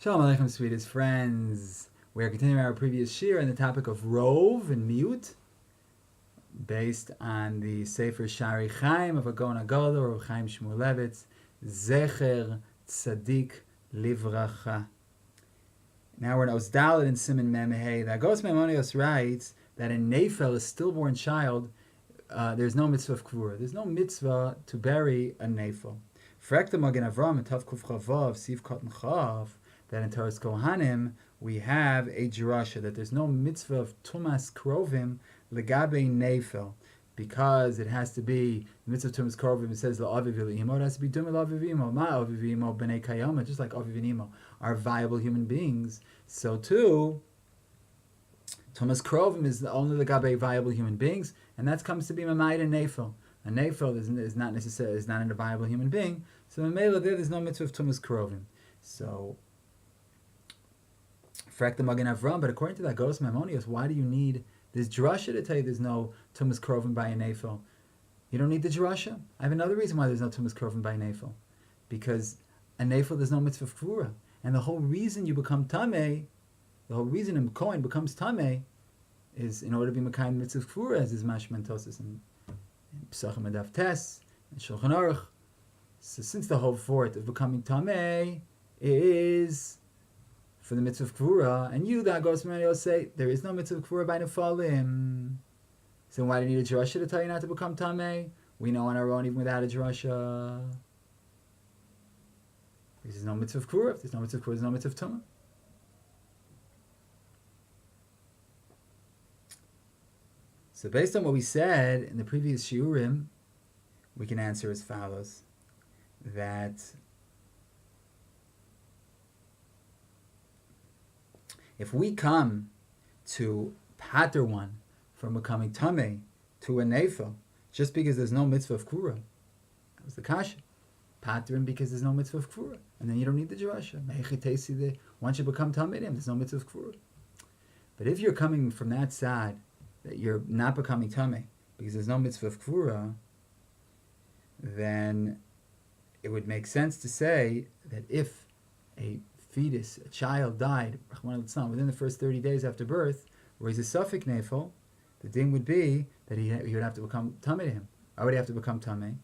Shalom Aleichem, sweetest friends. We are continuing our previous shir on the topic of rov and mute, based on the Sefer Shari Chaim of Agon Agol or Chaim Shmulevitz, Zecher Tzadik Livracha. Now we're in Osdalit and Siman Memehei. The Agos Maimonios writes that in Neifel, a stillborn child, there's no mitzvah of kvura. There's no mitzvah to bury a Neifel. Frekta Magen Avram and Tav Kuf Chavav Siv Katan Chav, that in Taras Kohanim we have a drasha that there's no mitzvah of tumas krovim legabe neifel, because it has to be the mitzvah of tumas krovim. It says la'aviv v'imo. It has to be duma la'aviv v'imo. Ma aviv v'imo b'nei kayama. Just like aviv and imo are viable human beings, so too tumas krovim is only legabe viable human beings, and that comes to be mamayit and neifel. A neifel is not necessarily a viable human being, so mamela there's no mitzvah of tumas krovim. So Frak the Magen Avram, but according to that Gos Maimonios, why do you need this drasha to tell you there's no tumas krovim by a neifel? You don't need the drasha. I have another reason why there's no tumas krovim by a neifel, because a neifel there's no mitzvah of kvura, and the whole reason you become tamei, the whole reason a kohen becomes tamei, is in order to be mekayim mitzvah of kvura, as is mashman tosis and Pesachim Adav Tes and Shulchan Aruch. So since the whole fort of becoming tamei is for the mitzvah of kvura, and you, the Agos Maimonios, say there is no mitzvah of kvura by nefalim. So why do you need a drasha to tell you not to become tamei? We know on our own even without a drasha. Because there's no mitzvah of kvura. If there's no mitzvah of kvura, there's no mitzvah of tumah. So based on what we said in the previous shiurim, we can answer as follows: that if we come to pater one from becoming tamei to a neifel just because there's no mitzvah of kvura, that was the kasha. Pater him because there's no mitzvah of kvura, and then you don't need the drasha. Once you become tamei to him, there's no mitzvah of kvura. But if you're coming from that side, that you're not becoming tamei because there's no mitzvah of kvura, then it would make sense to say that if a fetus, a child died within the first 30 days after birth, where he's a Safeik Neifel, the ding would be that he would have to become tamei to him. Why would he have to become tamei?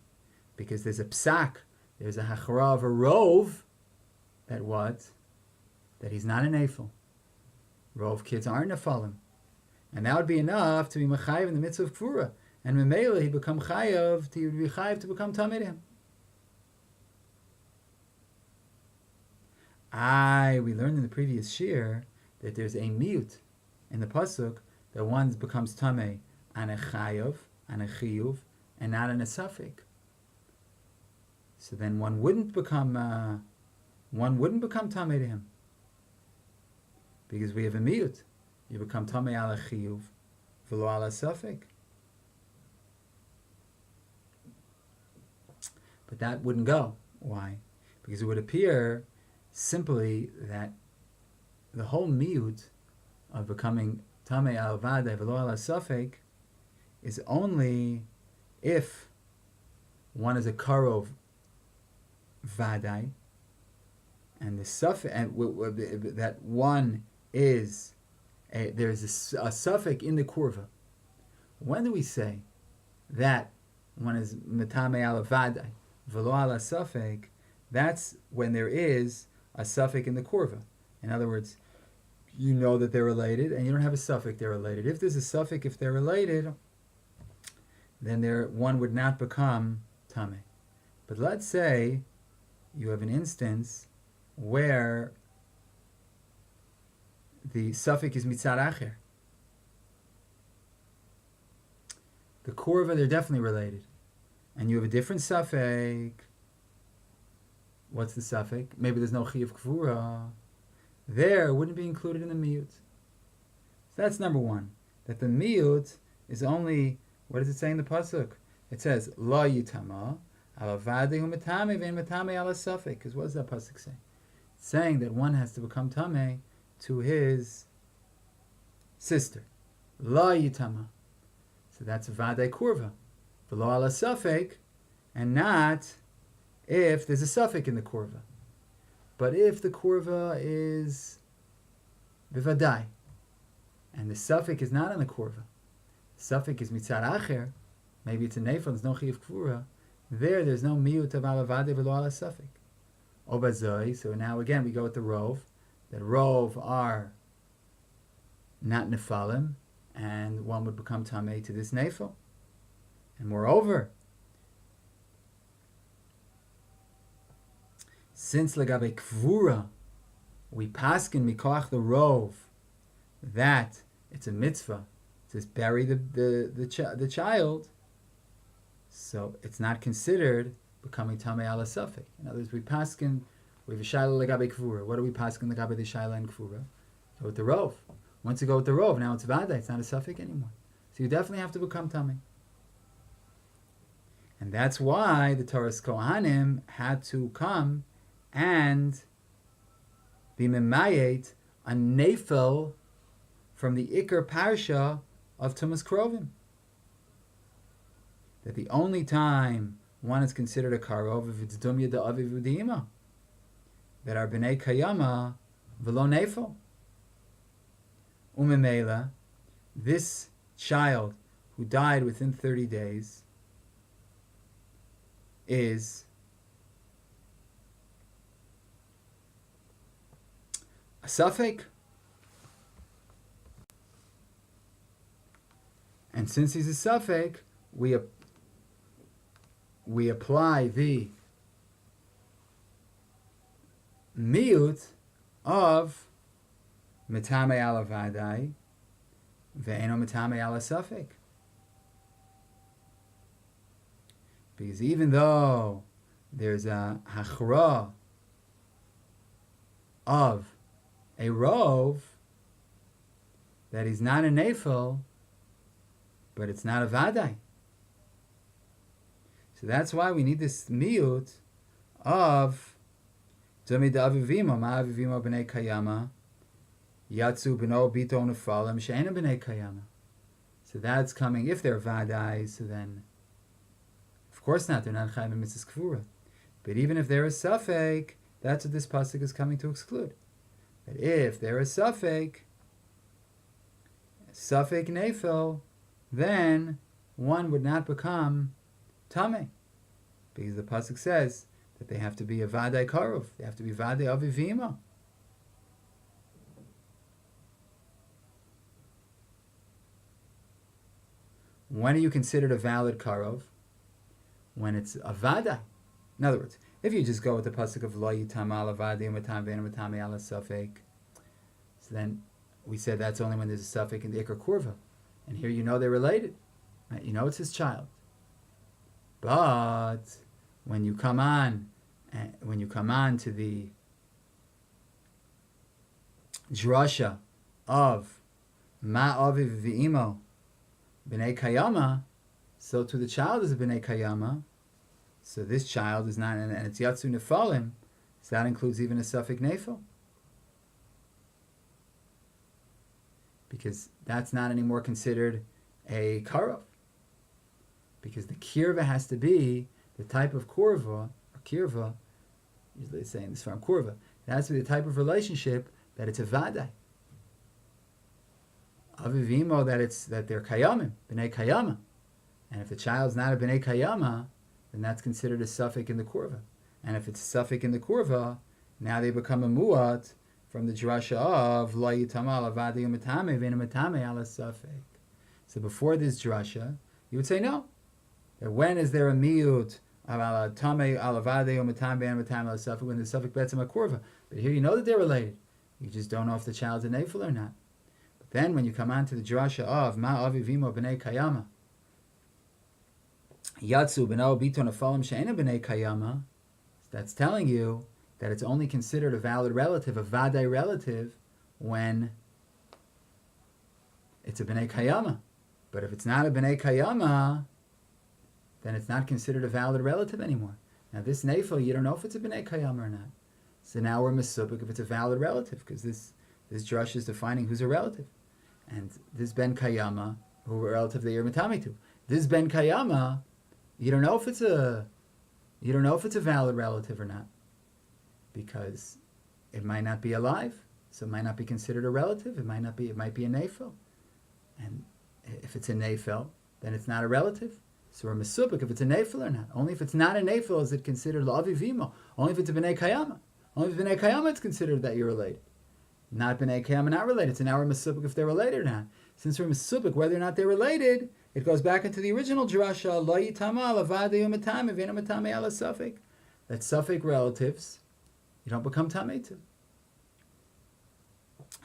Because there's a psak, there's a hachara of a rov, that he's not a Neifel. Rov kids aren't nefalim. And that would be enough to be mechayiv in the mitzvah of kvura. And memela, he'd become chayiv, he would be chayiv to become tamei to him. We learned in the previous shir that there's a miyut in the pasuk that one becomes tamei on a chayav, on a chiyuv, and not on a safeik. So then one wouldn't become tamei to him, because we have a miyut. You become tamei ala chiyuv, v'lo ala safeik. But that wouldn't go. Why? Because it would appear simply that the whole miyut of becoming tamei al vadai v'lo ala safeik is only if one is a karov vadai, and the safeik, and that one is there's a safeik in the kurva. When do we say that one is metamei ala vadai v'lo ala safeik? That's when there is a safeik in the kurva. In other words, you know that they're related, and you don't have a safeik they're related. If there's a safeik if they're related, then one would not become tamei. But let's say you have an instance where the safeik is mitzad acher. The kurva, they're definitely related, and you have a different safeik. What's the safeik? Maybe there's no chiyuv kvura. There wouldn't be included in the miyut. So that's number one. That the miyut is only, what does it say in the pasuk? It says la yitama ala vadei hu metame ve'en metame ala safeik. Because what does that pasuk say? It's saying that one has to become tamei to his sister. La yitama. So that's vadei kurva. V'lo ala safeik, and not if there's a safeik in the kurva. But if the kurva is bivadai, and the Safeik is not on the kurva, Safeik is mitzad acher, maybe it's a Neifel, there's no chiyuv kfura, there's no miyut of alavade v'lo ala Safeik. Obazoi, so now again we go with the rov, that rov are not nefalim, and one would become tamei to this Neifel. And moreover, since legabe kvura, we paskin mikoach the rov, that it's a mitzvah to bury the child, so it's not considered becoming tamei ala Safeik. In other words, we paskin, we have a shayla legabe kvura. What do we paskin legabe the shayla and kvura? Go with the rov. Once you go with the rov, now it's vada, it's not a Safeik anymore. So you definitely have to become tamei. And that's why the Torah's Kohanim had to come and be memayet a Neifel from the Iker Parsha of Tumah's Krovim. That the only time one is considered a Karov if it's Dumya da Aviv Udima, that are B'nei Kayama v'lo Neifel. Umemela, this child who died within 30 days is a Safeik. And since he's a Safeik, we apply the miyut of metame ala vadai ve'eno metame ala Safeik. Because even though there's a hachra of a rov, that he's not a Neifel, but it's not a vadai. So that's why we need this miyut of Dumi da avivimo, ma avivimo b'nei kayama, yatsu b'no bito nefalim, she'ena b'nei kayama. So that's coming, if they're vadai, so then of course not, they're not chayim in mitzvahs kfura. But even if they're a Safeik, that's what this pasuk is coming to exclude. That if they're a Safeik Neifel, then one would not become tamei, because the pasuk says that they have to be a vadai karov, they have to be vadai avivima. When are you considered a valid karov? When it's a vada. In other words, if you just go with the pasuk of lo yitam ala vadi umatam ve'enu matame ala Safeik, so then we said that's only when there's a Safeik in the Iker Kurva, and here you know they're related, right? You know it's his child. But when you come on to the drasha of ma aviv v'imo b'nei kayama, so to the child is a b'nei kayama. So this child is not, and it's yatsu nefalim, so that includes even a Safeik Neifel, because that's not anymore considered a karov, because the kirva has to be the type of kurva, or kirva, usually saying this from kurva, it has to be the type of relationship that it's a vadai. Avivimo, that they're kayamim, b'nei kayama, and if the child's not a b'nei kayama, then that's considered a Safeik in the kurva. And if it's a Safeik in the kurva, now they become a muat from the drasha of lo yitama ala vadi umatame ve'enu matame ala Safeik. So before this drasha, you would say no. That when is there a miyut of ala tame ala vadi umatame ve'enu matame ala Safeik, when the Safeik bets a kurva? But here you know that they're related. You just don't know if the child's a Neifel or not. But then when you come on to the drasha of ma avivimo b'nei kayama, Yatsu b'no bito nefalim she'ena b'nei kayama, that's telling you that it's only considered a valid relative, a vadai relative, when it's a b'nei kayama. But if it's not a b'nei kayama, then it's not considered a valid relative anymore. Now this Neifel, you don't know if it's a b'nei kayama or not. So now we're mesupik if it's a valid relative, because this drush is defining who's a relative. And this ben kayama, who a relative that you're matami to. This ben kayama, you don't know if it's a valid relative or not, because it might not be alive, so it might not be considered a relative. It might be a Neifel. And if it's a Neifel, then it's not a relative. So we're mesupik if it's a Neifel or not. Only if it's not a Neifel is it considered La'avi Vimo. Only if it's a B'nai Kayama. Only if B'nai Kayama it's considered that you're related. Not B'nai Kayama, not related. So now we're mesupik if they're related or not. Since we're mesupik whether or not they're related, it goes back into the original drasha, Lo Yitama Lavadei Umatame V'ena Matame Ala Safeik. That Safeik relatives, you don't become Tamei to.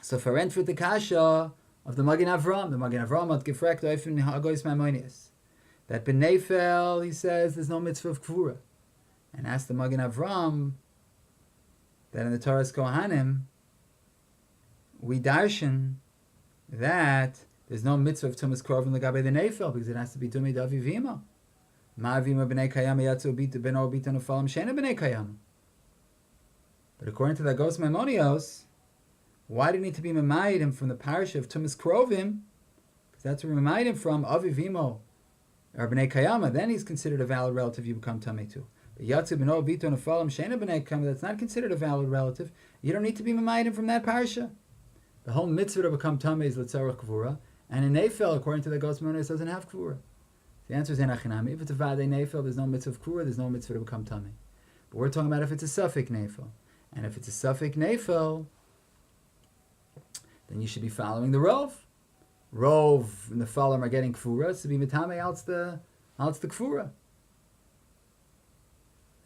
So for rent for the kasha of the Magen Avram had gefragt oifen hagois maimonius. That ben Neifel, he says, there's no mitzvah of kfura. And asked the Magen Avram that in the Torah's Kohanim, we darshan that there's no mitzvah of Tumas Krovim Lagabe the Neifel because it has to be Dumi Davi Vima. Ma Vima b'nei Kayama Yatsu Bita Beno Bita Nefalim Shena b'nei Kayama. But according to the Agos Maimonios, why do you need to be Mamayim from the parasha of Tumas Krovim? Because that's where we Mamayim from, Avi Vimo, or B'nei Kayama, then he's considered a valid relative, you become Tamei too. But Yatsu B'no Bito Nefalim Shena B'nei Kayama, that's not considered a valid relative. You don't need to be Mamayim from that parasha. The whole mitzvah to become Tamei is L'tzarech Kvura, and in Neifel, according to the Agos Maimonios, doesn't have Kvura. The answer is Enachinami. If it's a Vadei Neifel, there's no mitzvah of Kvura, there's no mitzvah to become Tamei. But we're talking about if it's a Safeik Neifel. And if it's a Safeik Neifel, then you should be following the Rov. Rov and the Falim are getting Kfura, so be Mitame out the Kfura.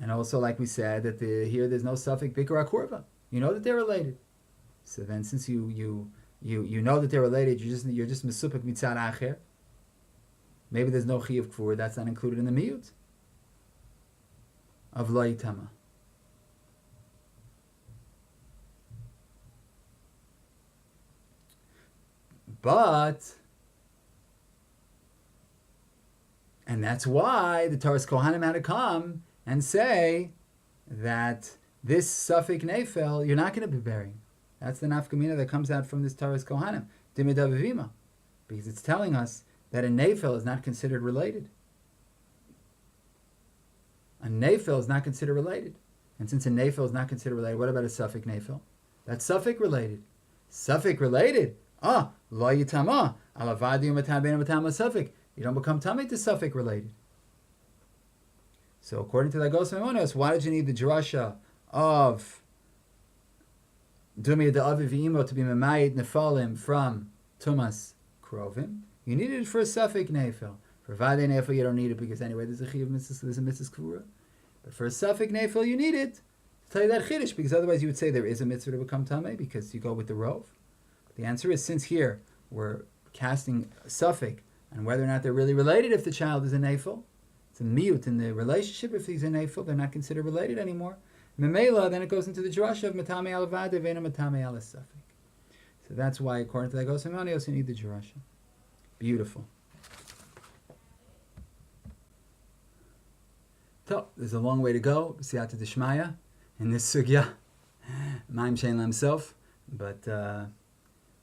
And also, like we said, that here there's no Safeik Bikra Kurva. You know that they're related. So then, since you know that they're related, you're just Mesupik Mitzad Acher. Maybe there's no Chi of Kfura, that's not included in the Miyut of Lo Yitama. And that's why the Torah's Kohanim had to come and say that this Safeik Neifel, you're not going to be burying. That's the nafkamina that comes out from this Torah's Kohanim, Dimidavivima, because it's telling us that a Neifel is not considered related. A Neifel is not considered related. And since a Neifel is not considered related, what about a Safeik Neifel? That's Safeik related. Safeik related. Lo Yitama, Alavadi Umatabena Matama Safeik. You don't become Tamei to Safeik related. So according to the Agos Maimonios, why did you need the drasha of Dumi Da'avi V'imo to be Memayit Nefalim from Tumas Krovim? You needed it for a Safeik Neifel. For Vadei Neifel you don't need it because anyway there's a Mrs. Kvura. But for a Safeik Neifel you need it to tell you that Chiddush, because otherwise you would say there is a mitzvah to become Tamei because you go with the Rov. The answer is, since here we're casting a Safeik on whether or not they're really related if the child is a Neifel, it's a miyut in the relationship. If he's a Neifel, they're not considered related anymore. Memela, then it goes into the drasha of Matame al Vade Vena Matame al Safeik. So that's why, according to the Agos Maimonios, you need the drasha. Beautiful. So, there's a long way to go, Siyata Dishmaya, in this sugya. Maim Shein himself, but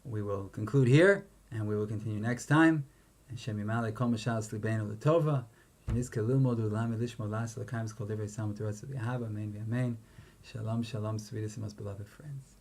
we will conclude here, and we will continue next time. And Shem Yimale Kol Mashal Slibeinu L'Tova, Nizke Lilmod Ulam Elishmo Las L'Kaim Skol Divrei Samut Ratz V'Yahava, Amen V'Amen. Shalom, shalom, sweetest and most beloved friends.